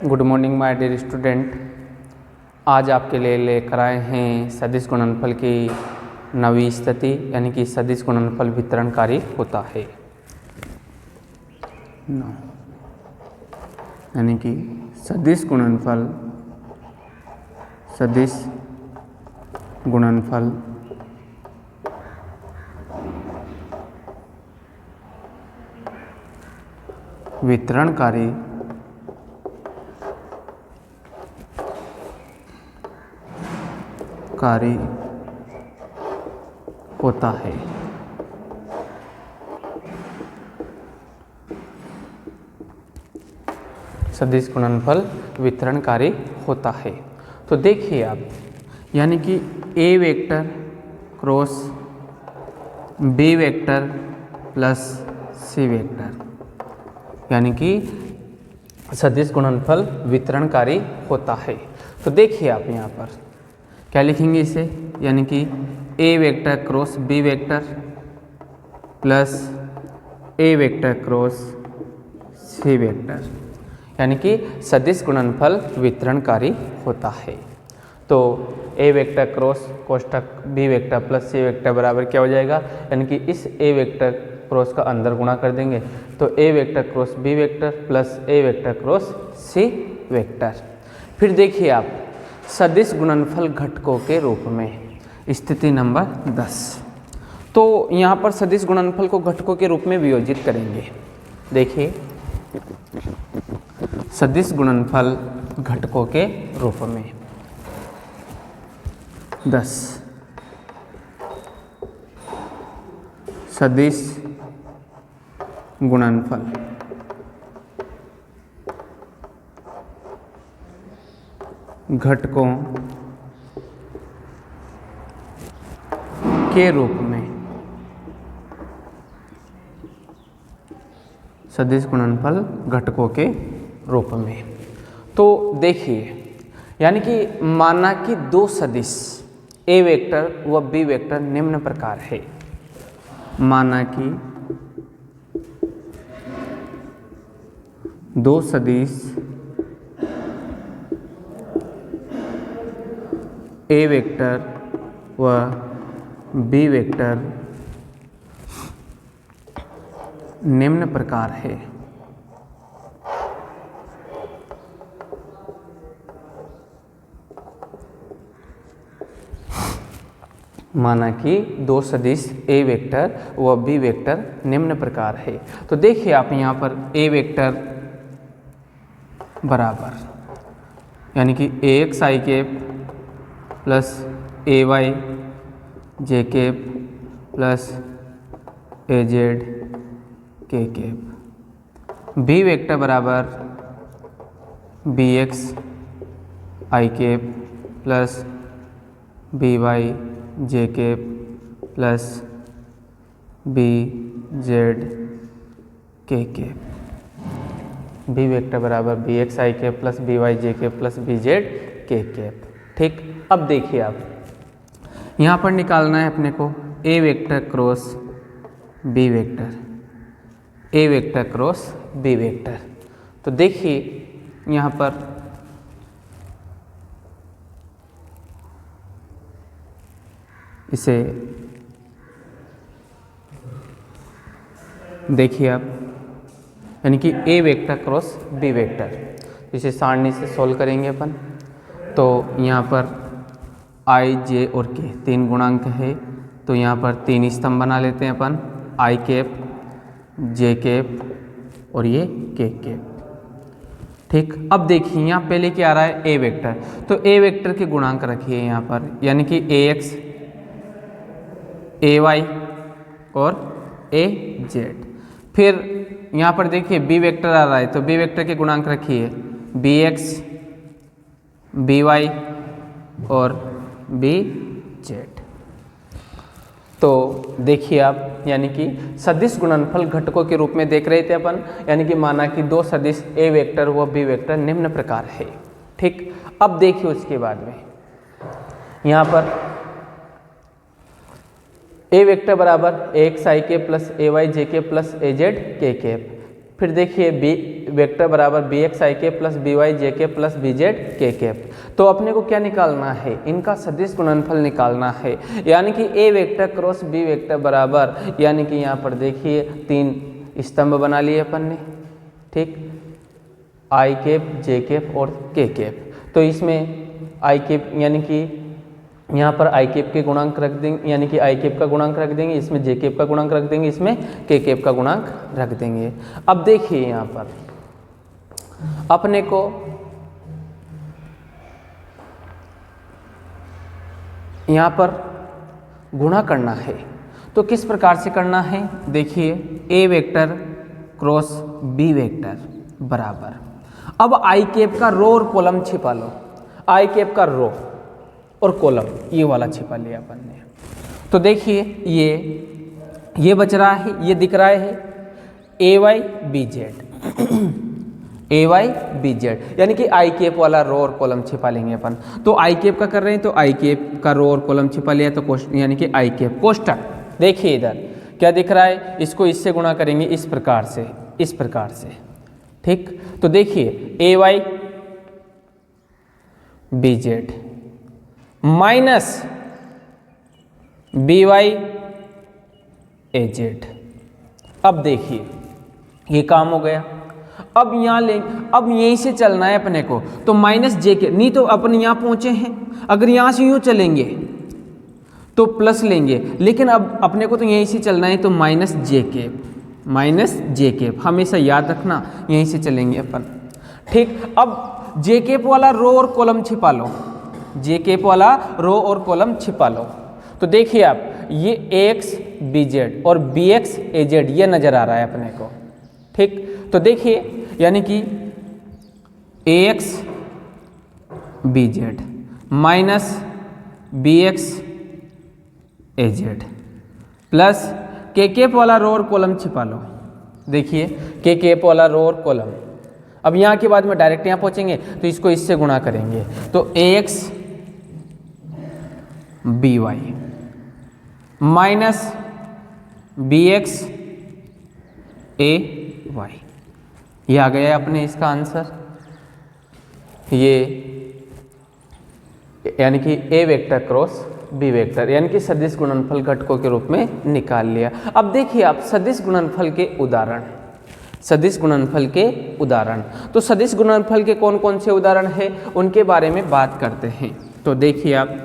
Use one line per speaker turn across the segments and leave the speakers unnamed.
Good morning my dear student. आज आपके लिए लेकर आए हैं सदिश गुणनफल की नवी स्थिति, यानी कि सदिश गुणनफल वितरणकारी होता है। यानी कि सदिश गुणनफल वितरणकारी होता है। सदिश गुणनफल वितरणकारी होता है। तो देखिए आप, यानी कि A vector cross B vector plus C vector, यानी कि सदिश गुणनफल वितरणकारी होता है। तो देखिए आप यहाँ पर क्या लिखेंगे इसे, यानी कि A vector cross B vector plus A vector cross C vector, यानी कि सदिश गुणनफल वितरणकारी होता है। तो ए वेक्टर क्रॉस कोष्ठक B vector plus C vector बराबर क्या हो जाएगा, यानी कि इस ए वेक्टर क्रॉस का अंदर गुणा कर देंगे तो A vector cross B vector plus A vector cross C vector. फिर देखिए आप, सदिश गुणनफल घटकों के रूप में स्थिति नंबर 10। तो यहाँ पर सदिश गुणनफल को घटकों के रूप में वियोजित करेंगे। देखिए, सदिश गुणनफल घटकों के रूप में 10 सदिश गुणनफल घटकों के रूप में, सदिश गुणनफल घटकों के रूप में। तो देखिए, यानी कि माना कि दो सदिश ए वेक्टर व बी वेक्टर निम्न प्रकार है। माना कि दो सदिश ए वेक्टर व बी वेक्टर निम्न प्रकार है। माना कि दो सदिश ए वेक्टर व बी वेक्टर निम्न प्रकार है। तो देखिए आप यहाँ पर ए वेक्टर बराबर, यानी कि A x I cap plus A Y J cap plus A Z के कैप। बी वेक्टर बराबर बी एक्स आई कैप प्लस बी वाई जे कैप प्लस बी जेड के कैप। बी वेक्टर बराबर बी एक्स आई cap plus B Y जे cap plus B Z के cap. ठीक, अब देखिए आप, यहाँ पर निकालना है अपने को ए वेक्टर क्रॉस बी वेक्टर, ए वेक्टर क्रॉस बी वेक्टर। तो देखिए यहाँ पर इसे देखिए आप, यानी कि A vector cross B vector, इसे सारणी से सोल्व करेंगे अपन। तो यहाँ पर आई जे और के तीन गुणांक है, तो यहाँ पर तीन स्तंभ बना लेते हैं अपन, आई कैप जे कैप और ये के कैप। ठीक, अब देखिए यहाँ पहले क्या आ रहा है, ए वेक्टर। तो ए वेक्टर के गुणांक रखिए यहाँ पर, यानी कि ए एक्स ए वाई और ए जेड। फिर यहाँ पर देखिए बी वेक्टर आ रहा है, तो बी वेक्टर के गुणांक रखिए बी एक्स बी वाई और बी जेड। तो देखिए आप, यानी कि सदिश गुणनफल घटकों के रूप में देख रहे थे अपन, यानी कि माना कि दो सदिश ए वेक्टर व बी वेक्टर निम्न प्रकार है। ठीक, अब देखिए उसके बाद में यहाँ पर ए वेक्टर बराबर ए एक्स आई के प्लस ए वाई जे के प्लस ए जेड के कैप। फिर देखिए बी वेक्टर बराबर बी एक्स आई कैप प्लस बी वाई जे कैप प्लस बी जेड के कैप। तो अपने को क्या निकालना है, इनका सदिश गुणनफल निकालना है। यानी कि A vector cross B vector बराबर, यानी कि यहाँ पर देखिए 3 स्तंभ बना लिए अपन ने, ठीक, आई कैप जे कैप और के कैप। तो इसमें आई कैप यानी कि यहाँ पर आई कैप के गुणांक रख देंगे, यानी कि आई कैप का गुणांक रख देंगे, इसमें जे कैप का गुणांक रख देंगे, इसमें के कैप का गुणांक रख देंगे। अब देखिए यहाँ पर अपने को यहाँ पर गुणा करना है, तो किस प्रकार से करना है, देखिए ए वेक्टर क्रॉस बी वेक्टर बराबर, अब आई कैप का रो और कॉलम छिपा लो, आई कैप का रो और कॉलम ये वाला छिपा लिया अपन ने। तो देखिए ये बच रहा है, ये दिख रहा है ए वाई बी जेड, ए वाई बी जेड, यानी कि आई कैप वाला रो और कॉलम छिपा लेंगे अपन। तो आई कैप का कर रहे हैं तो आई कैप का रो और कॉलम छिपा लिया, तो यानी कि आई कैप कोष्टक। देखिए इधर क्या दिख रहा है, इसको इससे गुणा करेंगे इस प्रकार से, इस प्रकार से, ठीक। तो देखिए A Y B Z minus B Y A Z. अब देखिए ये काम हो गया। अब यहाँ ले, अब यहीं से चलना है अपने को, तो माइनस जे के, नहीं तो अपन यहाँ पहुंचे हैं, अगर यहाँ से यूँ चलेंगे तो प्लस लेंगे, लेकिन अब अपने को तो यहीं से चलना है, तो माइनस जे के, माइनस जे केप हमेशा याद रखना, यहीं से चलेंगे अपन, ठीक। अब जे केप वाला रो और कॉलम छिपा लो, जे केप वाला रो और कॉलम छिपा लो। तो देखिए आप ये एक्स बी जेड और बी एक्स ए जेड ये नजर आ रहा है अपने को, ठीक। तो देखिए यानी कि A X B Z minus B X A Z plus के केप वाला रो और कॉलम छिपा लो। देखिए के केप वाला रो और कॉलम, अब यहाँ के बाद में डायरेक्ट यहाँ पहुँचेंगे तो इसको इससे गुणा करेंगे, तो A X B Y minus B X A Y, ये आ गया अपने इसका आंसर। ये यानी कि A vector cross B vector, यानी कि सदिश गुणनफल घटकों के रूप में निकाल लिया। अब देखिए आप सदिश गुणनफल के उदाहरण, सदिश गुणनफल के उदाहरण, तो सदिश गुणनफल के कौन कौन से उदाहरण हैं उनके बारे में बात करते हैं। तो देखिए आप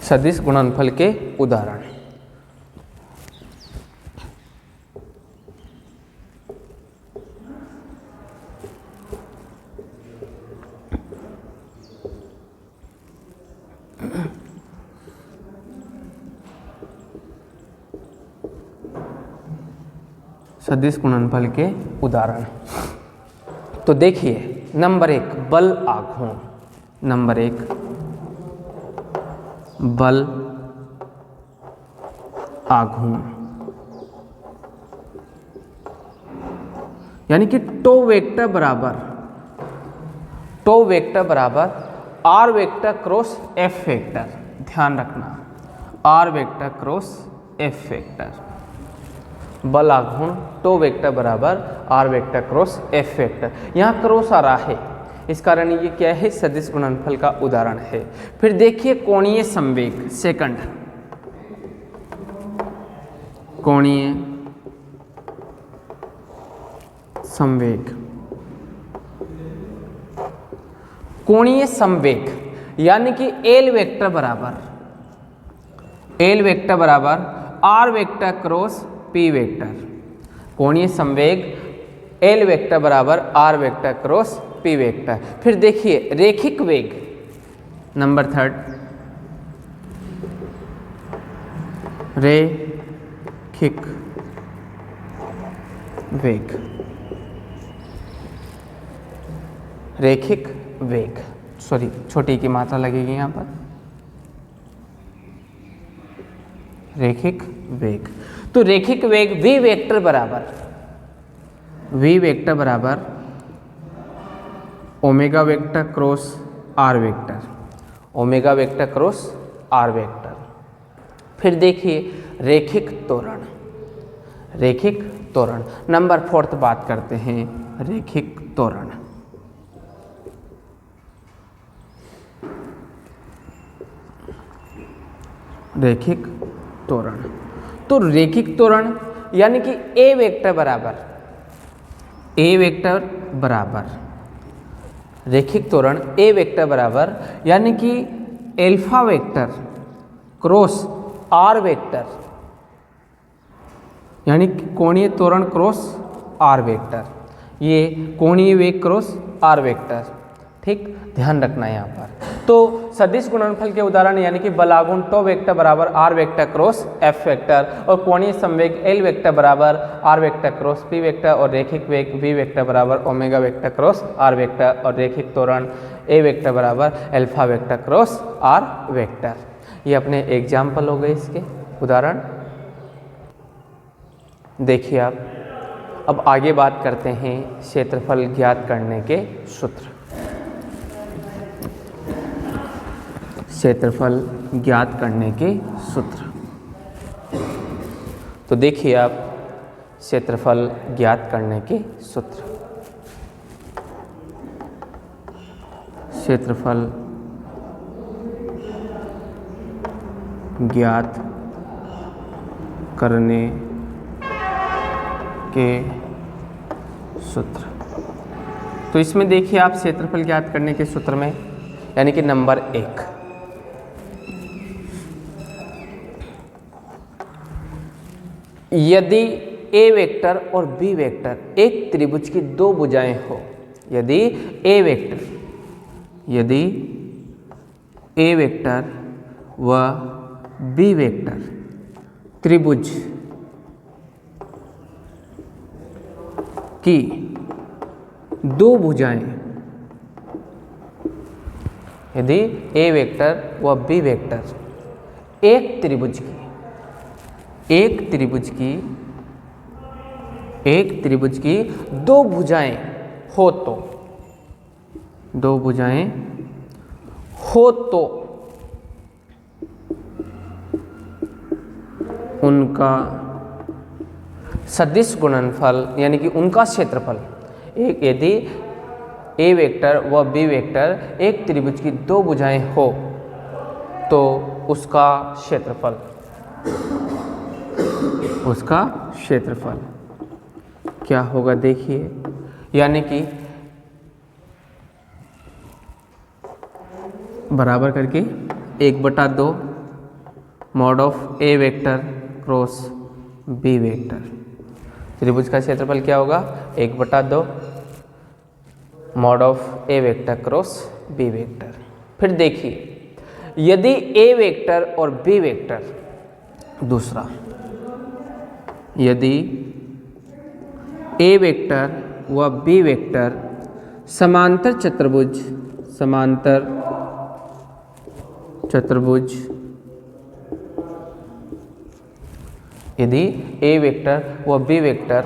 सदिश गुणनफल के उदाहरण, सदिश गुणनफल के उदाहरण। तो देखिए नंबर 1 बल आघूर्ण, नंबर 1 बल आघूर्ण, यानी कि टो वेक्टर बराबर R vector cross F vector, ध्यान रखना R vector cross F vector, बल आघूर्ण टो वेक्टर बराबर R vector cross F vector. यहाँ क्रॉस आ रहा है, इस कारण ये क्या है, सदिश गुणनफल का उदाहरण है। फिर देखिए कोणीय संवेग, सेकंड कोणीय संवेग, कोणीय संवेग यानी कि एल वेक्टर बराबर R vector cross P vector, कोणीय संवेग एल वेक्टर बराबर R vector cross P vector. फिर देखिए रेखिक वेग, नंबर 3 रेखिक वेग, रेखिक वेग, सॉरी छोटी की मात्रा लगेगी यहाँ पर, रेखिक वेग। तो रेखिक वेग v वेक्टर बराबर omega vector cross R vector, omega vector cross R vector. फिर देखिए रेखिक त्वरण, रेखिक त्वरण नंबर 4 बात करते हैं, रेखिक त्वरण। रेखिक त्वरण, तो रेखिक त्वरण यानी कि ए वेक्टर बराबर, ए वेक्टर बराबर, रेखिक त्वरण ए वेक्टर बराबर यानी कि alpha vector cross R vector, यानी कि कोणीय त्वरण क्रॉस आर वेक्टर, ये कोणीय वेग क्रॉस आर वेक्टर, ठीक, ध्यान रखना है यहाँ पर। तो सदिश गुणनफल के उदाहरण यानी कि बलागुण टो वेक्टर बराबर R vector cross F vector, और कोणीय संवेग एल वेक्टर बराबर R vector cross P vector, और रेखिक वेग वी वेक्टर बराबर omega vector cross R vector, और रेखिक त्वरण ए वेक्टर बराबर alpha vector cross R vector. ये अपने एग्जाम्पल हो गए इसके उदाहरण। देखिए आप, अब आगे बात करते हैं क्षेत्रफल ज्ञात करने के सूत्र। क्षेत्रफल ज्ञात करने के सूत्र, तो देखिए आप क्षेत्रफल ज्ञात करने के सूत्र। क्षेत्रफल ज्ञात करने के सूत्र, तो इसमें देखिए आप क्षेत्रफल ज्ञात करने के सूत्र में यानी कि नंबर 1, यदि ए वेक्टर और बी वेक्टर एक त्रिभुज की दो भुजाएं हो, यदि ए वेक्टर, यदि ए वेक्टर व बी वेक्टर त्रिभुज की दो भुजाएं, यदि ए वेक्टर व बी वेक्टर एक त्रिभुज की, एक त्रिभुज की दो भुजाएं हो तो, दो भुजाएं हो तो उनका सदिश गुणनफल यानी कि उनका क्षेत्रफल, एक यदि ए वेक्टर व बी वेक्टर एक त्रिभुज की दो भुजाएं हो तो उसका क्षेत्रफल, उसका क्षेत्रफल क्या होगा देखिए, यानी कि बराबर करके 1/2 mod of A vector cross B vector, त्रिभुज का क्षेत्रफल क्या होगा 1/2 mod of A vector cross B vector. फिर देखिए यदि ए वेक्टर और बी वेक्टर, दूसरा यदि ए वेक्टर व बी वेक्टर समांतर चतुर्भुज, समांतर चतुर्भुज, यदि ए वेक्टर व बी वेक्टर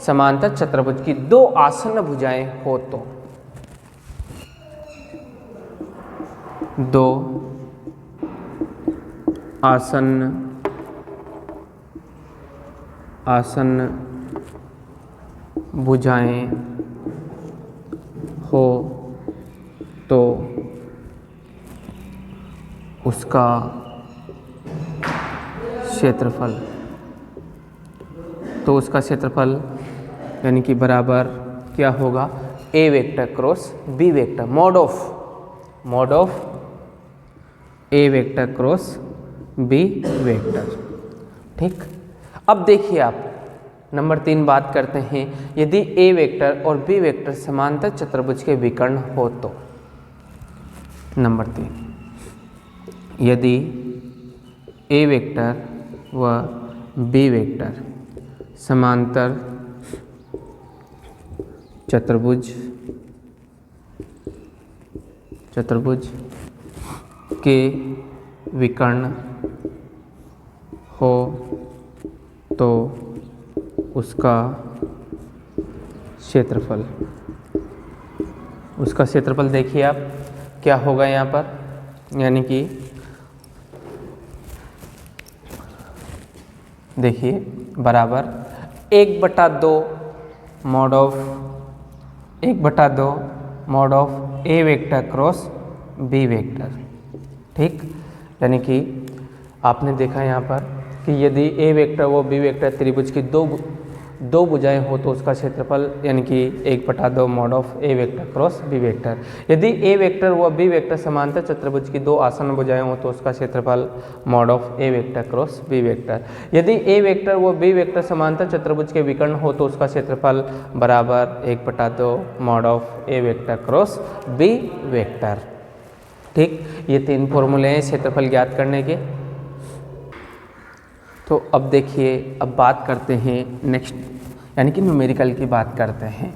समांतर चतुर्भुज की दो आसन्न भुजाएं हो तो, दो आसन्न भुजाएं हो तो उसका क्षेत्रफल, तो उसका क्षेत्रफल यानी कि बराबर क्या होगा A vector cross B vector, mod of A vector cross B vector, ठीक। अब देखिए आप नंबर 3 बात करते हैं, यदि ए वेक्टर और बी वेक्टर समांतर चतुर्भुज के विकर्ण हो तो, नंबर 3 यदि ए वेक्टर व बी वेक्टर समांतर चतुर्भुज के विकर्ण हो तो उसका क्षेत्रफल, उसका क्षेत्रफल देखिए आप क्या होगा यहाँ पर, यानी कि देखिए बराबर 1/2 mod of 1/2 mod of A vector cross B vector. ठीक, यानी कि आपने देखा यहाँ पर कि यदि ए वेक्टर व बी वेक्टर त्रिभुज की दो भुजाएं हो तो उसका क्षेत्रफल यानी कि 1/2 mod of A vector cross B vector. यदि ए वेक्टर व बी वेक्टर समांतर चतुर्भुज की दो आसन्न भुजाएं हो तो उसका क्षेत्रफल mod of A vector cross B vector. यदि ए वेक्टर व बी वेक्टर समांतर चतुर्भुज के विकर्ण हो तो उसका क्षेत्रफल बराबर 1/2 mod of A vector cross B vector. ठीक, ये 3 फॉर्मूले हैं क्षेत्रफल ज्ञात करने के। तो अब देखिए, अब बात करते हैं नेक्स्ट यानी कि न्यूमेरिकल की बात करते हैं।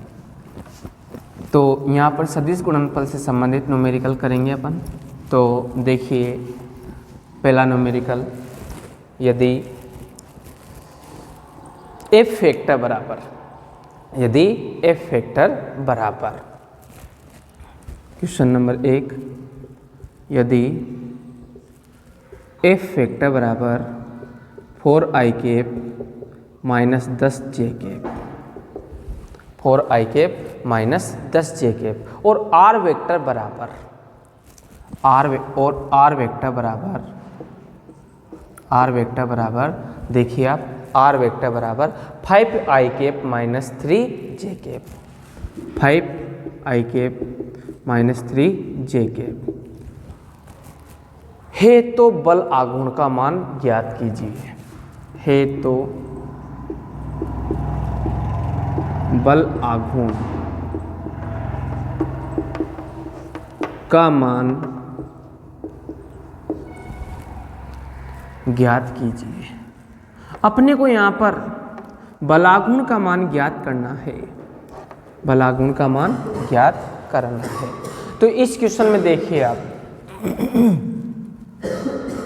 तो यहाँ पर सदिश गुणनफल से संबंधित न्यूमेरिकल करेंगे अपन। तो देखिए पहला न्यूमेरिकल, यदि एफ वेक्टर बराबर क्वेश्चन नंबर 1, यदि एफ वेक्टर बराबर 4i cap minus 10j cap, 4i cap minus 10j cap और आर वेक्टर बराबर देखिए आप आर वेक्टर बराबर 5i cap minus 3j cap, 5i cap minus 3j cap है तो बल आघूर्ण का मान ज्ञात कीजिए। है तो बल आघूर्ण का मान ज्ञात कीजिए। अपने को यहाँ पर बलाघूर्ण का मान ज्ञात करना है, बलाघूर्ण का मान ज्ञात करना है। तो इस क्वेश्चन में देखिए आप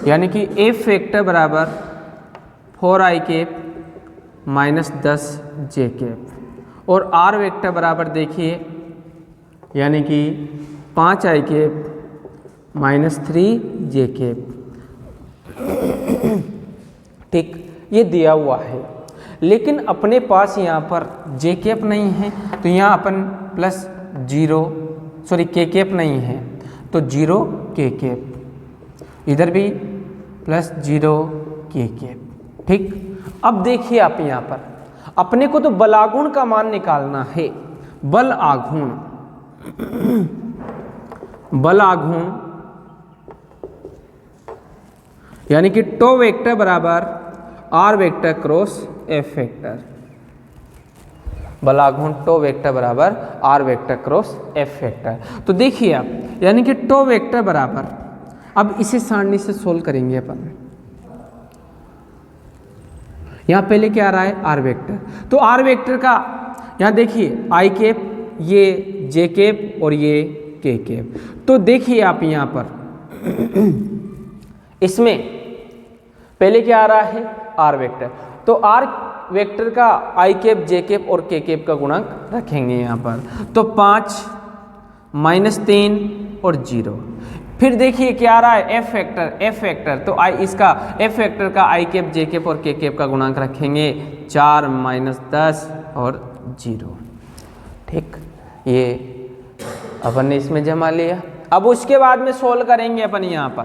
यानी कि एफ वेक्टर बराबर 4i cap minus 10j cap और आर वेक्टर बराबर देखिए यानी कि 5i cap minus 3j cap. ठीक, ये दिया हुआ है, लेकिन अपने पास यहाँ पर j कैप नहीं है तो यहाँ अपन प्लस 0 k कैप नहीं है तो 0 k कैप, इधर भी प्लस 0 k कैप। ठीक, अब देखिए आप यहाँ पर अपने को तो बलाघूर्ण का मान निकालना है। बल आघूर्ण यानी कि टो वेक्टर बराबर R vector cross F vector. बलाघूर्ण टो वेक्टर बराबर R vector cross F vector. तो देखिए आप यानी कि टो वेक्टर बराबर, अब इसे सारणी से सोल्व करेंगे अपन। यहाँ पहले क्या आ रहा है आर वेक्टर, तो आर वेक्टर का यहाँ देखिए आई कैप, ये जे कैप और ये के कैप। तो देखिए आप यहाँ पर इसमें पहले क्या आ रहा है आर वेक्टर, तो आर वेक्टर का आई कैप जे कैप और के कैप का गुणक रखेंगे यहाँ पर। तो 5 माइनस 3 और 0। फिर देखिए क्या आ रहा है एफ वेक्टर, तो आई इसका एफ वेक्टर का आई कैप जे कैप और के कैप का गुणांक रखेंगे 4 माइनस 10 और 0। ठीक, ये अपन ने इसमें जमा लिया। अब उसके बाद में सोल्व करेंगे अपन यहाँ पर।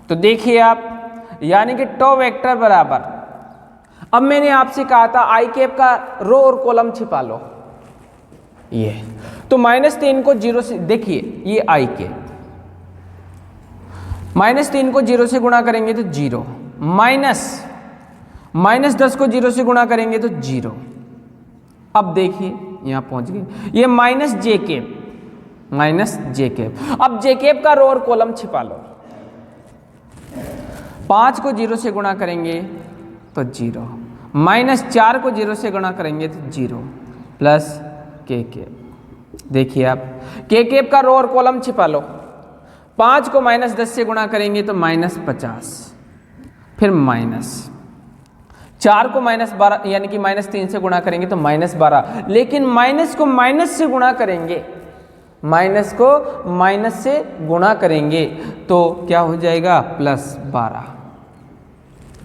तो देखिए आप यानी कि टो वेक्टर बराबर, अब मैंने आपसे कहा था आई कैप का रो और कॉलम छिपा लो, ये तो -3 को 0 से, देखिए ये आई कैप, -3 को 0 से गुणा करेंगे तो 0, माइनस 10 को 0 से गुणा करेंगे तो 0। अब देखिए यहां पहुंच गए, ये माइनस जे कैप। अब जे कैप का रो और कॉलम छिपा लो। 5 को 0 से गुणा करेंगे तो 0, -4 को 0 से गुणा करेंगे तो 0 प्लस के कैप। देखिए आप के कैप का रो और कॉलम छिपा लो। 5 को -10 से गुणा करेंगे तो -50, फिर -4 को -12 यानी कि -3 से गुणा करेंगे तो -12, लेकिन माइनस को माइनस से गुणा करेंगे, माइनस को माइनस से गुणा करेंगे तो क्या हो जाएगा +12।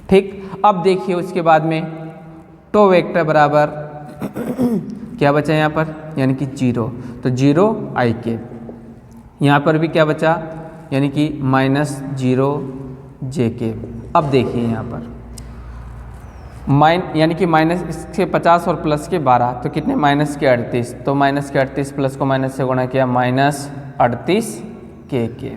ठीक, अब देखिए उसके बाद में टो वेक्टर बराबर क्या बचा यहाँ पर, यानी कि 0, तो 0 आई केप। यहाँ पर भी क्या बचा, यानी कि -0 जे केप। अब देखिए यहाँ पर यानी कि माइनस इसके 50 और प्लस के 12, तो कितने माइनस के 38, तो माइनस के 38 प्लस को माइनस से गुणा किया, -38 के।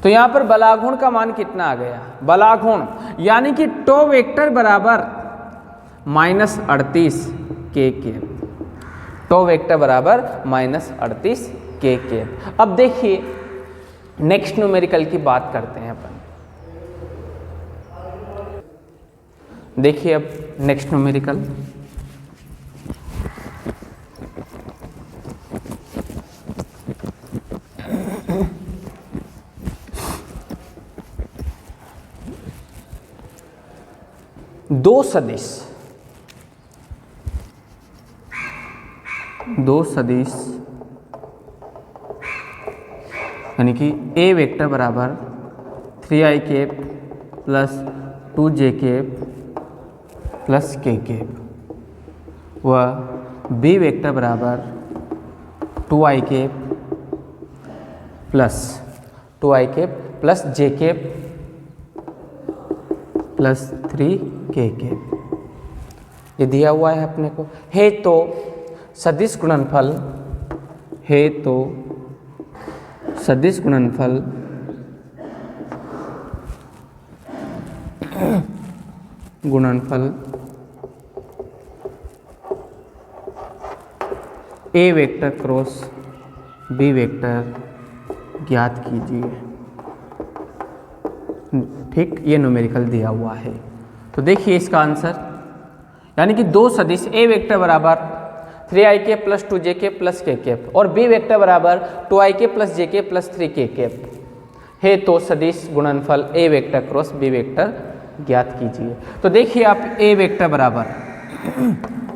तो यहाँ पर बलाघुण का मान कितना आ गया, बलाघुण यानी कि टो वेक्टर बराबर -38 के। टो वेक्टर बराबर -38 के। अब देखिए नेक्स्ट न्यूमेरिकल की बात करते हैं अपन। देखिए अब नेक्स्ट न्यूमेरिकल, दो सदिश यानी कि ए वेक्टर बराबर 3i cap plus 2j cap plus के केप व बी वेक्टर बराबर 2i cap plus j cap plus 3k cap. ये दिया हुआ है अपने को। है तो सदिश गुणनफल ए वेक्टर क्रॉस बी वेक्टर ज्ञात कीजिए। ठीक, ये न्यूमेरिकल दिया हुआ है। तो देखिए इसका आंसर, यानी कि दो सदिश ए वेक्टर बराबर 3i के प्लस 2j के प्लस के केप और बी वेक्टर बराबर 2i के प्लस j के प्लस 3k केप है, तो सदिश गुणनफल ए वेक्टर क्रॉस बी वेक्टर ज्ञात कीजिए। तो देखिए आप ए वेक्टर बराबर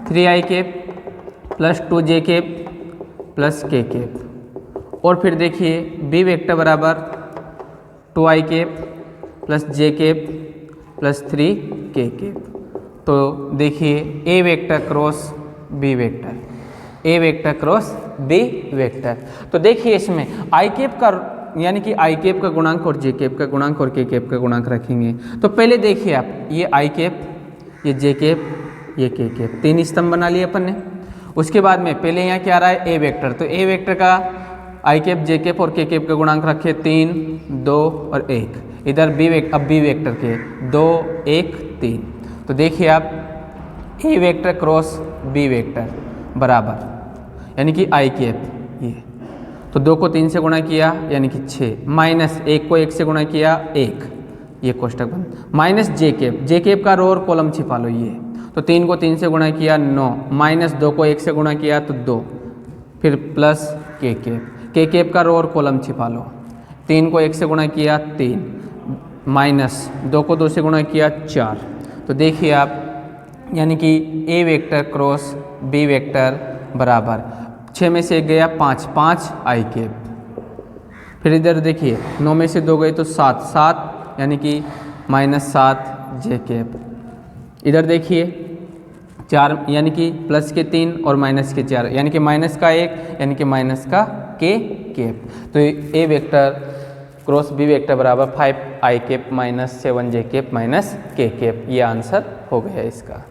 3i के प्लस 2j के प्लस के केप और फिर देखिए बी वेक्टर बराबर 2i के प्लस j के प्लस 3k केप। तो देखिए ए वेक्टर क्रॉस बी वेक्टर, ए वेक्टर क्रॉस बी वेक्टर। तो देखिए इसमें आई केप का यानी कि आई केप का गुणांक और जे केप का गुणांक और के केप का गुणांक रखेंगे। तो पहले देखिए आप, ये आई केप, ये जे केप, ये के केप, 3 स्तंभ बना लिए अपन ने। उसके बाद में पहले यहाँ क्या आ रहा है, ए वेक्टर, तो ए वेक्टर का आई केप, जे केप और के केप का गुणांक रखे 3, 2 और 1। इधर अब बी वेक्टर के 2, 1, 3। तो देखिए आप ए वेक्टर क्रॉस बी वेक्टर बराबर यानी कि आई केप, ये तो 2 को 3 से गुणा किया यानी कि 6, माइनस 1 को 1 से गुणा किया 1, ये कोष्टक बंद, माइनस जे केप का रो और कॉलम छिपा लो ये, तो 3 को 3 से गुणा किया 9, माइनस 2 को 1 से गुणा किया तो 2, फिर प्लस के केप का रो और कॉलम छिपा लो, 3 को 1 से गुणा किया 3, माइनस 2 को 2 से गुणा किया 4। तो देखिए आप, यानी कि A vector cross B vector बराबर 6 में से 1 गया 5, 5 आई केप। फिर इधर देखिए 9 में से 2 गए तो 7, 7 यानी कि -7 जे केप। इधर देखिए 4 यानी कि प्लस के 3 और माइनस के 4 यानी कि माइनस का 1 यानी कि माइनस का के केप। तो A vector cross B vector बराबर 5 I cap -7 J cap -k cap, ये आंसर हो गया इसका।